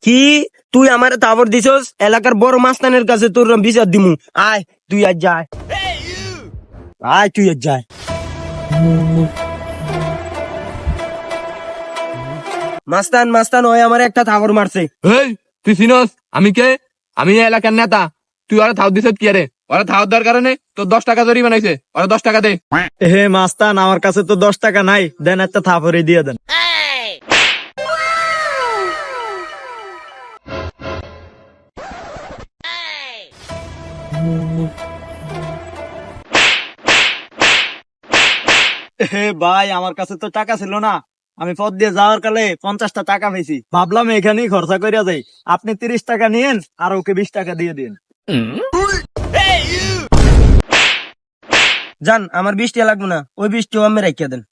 কি তুই আমার তাবর দিছস? এলাকার বড় মাস্তানের কাছে তোর বিচার দিমু। আয় তুই আজ যায়, আয় তুই আজ যায়। মাস্তান মাস্তান ওই আমার একটা থাবর মারছে। এই তুই চিনস আমি কে? আমি এই এলাকার নেতা। তুই ওরা থাও দিছত কি রে? ওরা থাও দেওয়ার কারণে তোর 10 টাকা জরি বানাইছে। ওরা 10 টাকা দে। হে মাস্তান, আমার কাছে তো 10 টাকা নাই, দেন একটা থাপড়ি দিয়ে দেন। হে ভাই, আমার কাছে তো টাকা ছিল না, আমি পথ দিয়ে যাওয়ার কালে 50টা টাকা পেয়েছি, ভাবলাম এখানেই খরচা করিয়া যাই। আপনি 30 টাকা নিয়েন আর ওকে 20 টাকা দিয়ে দিন। জান আমার 20 টাকা লাগবে না, ওই 20 টাকা আমি রেখে দেন।